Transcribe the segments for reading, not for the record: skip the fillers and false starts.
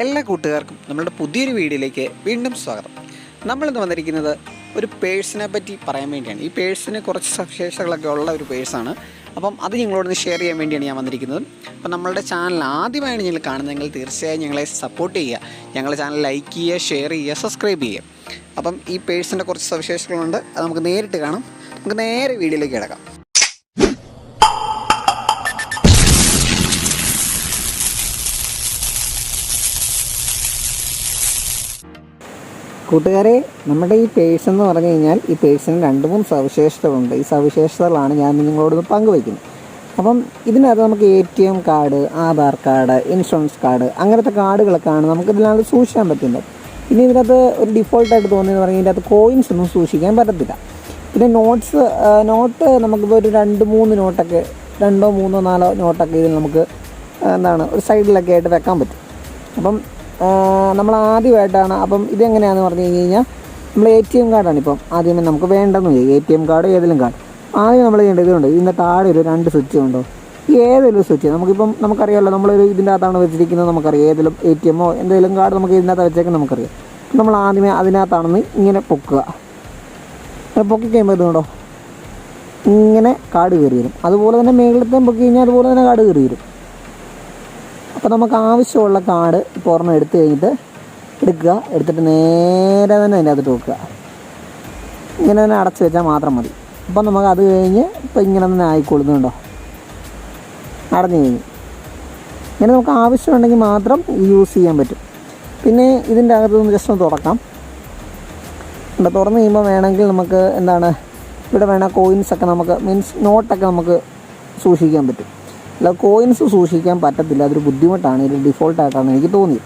എല്ലാ കൂട്ടുകാർക്കും നമ്മളുടെ പുതിയൊരു വീഡിയോയിലേക്ക് വീണ്ടും സ്വാഗതം. നമ്മളിന്ന് വന്നിരിക്കുന്നത് ഒരു പേഴ്സിനെ പറ്റി പറയാൻ വേണ്ടിയാണ്. ഈ പേഴ്സിന് കുറച്ച് സവിശേഷതകളൊക്കെ ഉള്ള ഒരു പേഴ്സാണ്. അപ്പം അത് നിങ്ങളോടൊന്ന് ഷെയർ ചെയ്യാൻ വേണ്ടിയാണ് ഞാൻ വന്നിരിക്കുന്നത്. അപ്പം നമ്മളുടെ ചാനൽ ആദ്യമായാണ് നിങ്ങൾ കാണുന്നതെങ്കിൽ തീർച്ചയായും ഞങ്ങളെ സപ്പോർട്ട് ചെയ്യുക. ഞങ്ങളുടെ ചാനൽ ലൈക്ക് ചെയ്യുക, ഷെയർ ചെയ്യുക, സബ്സ്ക്രൈബ് ചെയ്യുക. അപ്പം ഈ പേഴ്സിൻ്റെ കുറച്ച് സവിശേഷതകളുണ്ട്, അത് നമുക്ക് നേരിട്ട് കാണാം. നമുക്ക് നേരെ വീഡിയോയിലേക്ക് കിടക്കാം. കൂട്ടുകാരെ, നമ്മുടെ ഈ പേഴ്സ് എന്ന് പറഞ്ഞു കഴിഞ്ഞാൽ ഈ പേഴ്സിന് 2-3 സവിശേഷതകളുണ്ട്. ഈ സവിശേഷതകളാണ് ഞാൻ നിങ്ങളോട് പങ്കുവയ്ക്കുന്നത്. അപ്പം ഇതിനകത്ത് നമുക്ക് ATM card, Aadhaar card, insurance card, അങ്ങനത്തെ കാർഡുകളൊക്കെയാണ് നമുക്ക് ഇതിനകത്ത് സൂക്ഷിക്കാൻ പറ്റുന്നത്. പിന്നെ ഇതിനകത്ത് ഒരു ഡിഫോൾട്ടായിട്ട് തോന്നിയെന്ന് പറഞ്ഞാൽ ഇതിനകത്ത് കോയിൻസ് ഒന്നും സൂക്ഷിക്കാൻ പറ്റത്തില്ല. പിന്നെ നോട്ട് നമുക്കിപ്പോൾ ഒരു 2-3 നോട്ടൊക്കെ 2, 3, 4 നോട്ടൊക്കെ ഇതിൽ നമുക്ക് ഒരു സൈഡിലൊക്കെ ആയിട്ട് വെക്കാൻ പറ്റും. അപ്പം നമ്മൾ ആദ്യമായിട്ടാണ്. അപ്പം ഇതെങ്ങനെയാണെന്ന് പറഞ്ഞു കഴിഞ്ഞാൽ നമ്മൾ ATM കാർഡാണ് ഇപ്പം ആദ്യമേ നമുക്ക് വേണ്ടെന്ന് വരും. ATM കാർഡ്, ഏതെങ്കിലും കാർഡ് ആദ്യം നമ്മൾ ചെയ്യേണ്ടത് ഇതുണ്ട്. ഇതിൻ്റെ താഴെ ഒരു 2 സ്വിച്ച് ഉണ്ടോ, ഏതെങ്കിലും സ്വിച്ച് നമുക്കറിയാമല്ലോ. നമ്മളൊരു ഇതിൻ്റെ അകത്താണ് വെച്ചിരിക്കുന്നത്, നമുക്കറിയാം. ഏതെങ്കിലും ATM എന്തെങ്കിലും കാർഡ് നമുക്ക് ഇതിനകത്ത് വെച്ചേക്കാൻ നമുക്കറിയാം. നമ്മൾ ആദ്യമേ അതിനകത്താണെന്ന് ഇങ്ങനെ പൊക്കുക. പൊക്കി കഴിയുമ്പോൾ ഇതുകൊണ്ടോ ഇങ്ങനെ കാർഡ് കയറി വരും. അതുപോലെ തന്നെ മേളിലത്തെ പൊക്കി കഴിഞ്ഞാൽ അതുപോലെ തന്നെ കാർഡ് കയറി വരും. അപ്പോൾ നമുക്ക് ആവശ്യമുള്ള കാർഡ് ഇപ്പോൾ ഒരെണ്ണം എടുത്തിട്ട് നേരെ തന്നെ അതിൻ്റെ അകത്തിട്ട് വെക്കുക. ഇങ്ങനെ തന്നെ അടച്ച് വെച്ചാൽ മാത്രം മതി. അപ്പം നമുക്ക് അത് കഴിഞ്ഞ് ഇപ്പോൾ ഇങ്ങനെ തന്നെ ആയിക്കൊള്ളുന്നുണ്ടോ, അടഞ്ഞു കഴിഞ്ഞ്. ഇങ്ങനെ നമുക്ക് ആവശ്യമുണ്ടെങ്കിൽ മാത്രം യൂസ് ചെയ്യാൻ പറ്റും. പിന്നെ ഇതിൻ്റെ അകത്ത് ജസ്റ്റ് ഒന്ന് തുറക്കാം. തുറന്ന് കഴിയുമ്പോൾ വേണമെങ്കിൽ നമുക്ക് ഇവിടെ വേണം കോയിൻസൊക്കെ നമുക്ക് നോട്ടൊക്കെ നമുക്ക് സൂക്ഷിക്കാൻ പറ്റും. അല്ല, കോയിൻസ് സൂക്ഷിക്കാൻ പറ്റത്തില്ല, അതൊരു ബുദ്ധിമുട്ടാണ്. ഇത് ഡിഫോൾട്ടായിട്ടാണ് എനിക്ക് തോന്നിയത്.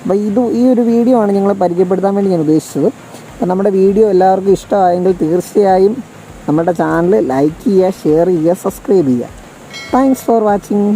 അപ്പോൾ ഈ ഒരു വീഡിയോ ആണ് നിങ്ങളെ പരിചയപ്പെടുത്താൻ വേണ്ടി ഞാൻ ഉദ്ദേശിച്ചത്. അപ്പോൾ നമ്മുടെ വീഡിയോ എല്ലാവർക്കും ഇഷ്ടമായെങ്കിൽ തീർച്ചയായും നമ്മുടെ ചാനൽ ലൈക്ക് ചെയ്യുക, ഷെയർ ചെയ്യുക, സബ്സ്ക്രൈബ് ചെയ്യുക. Thanks for watching.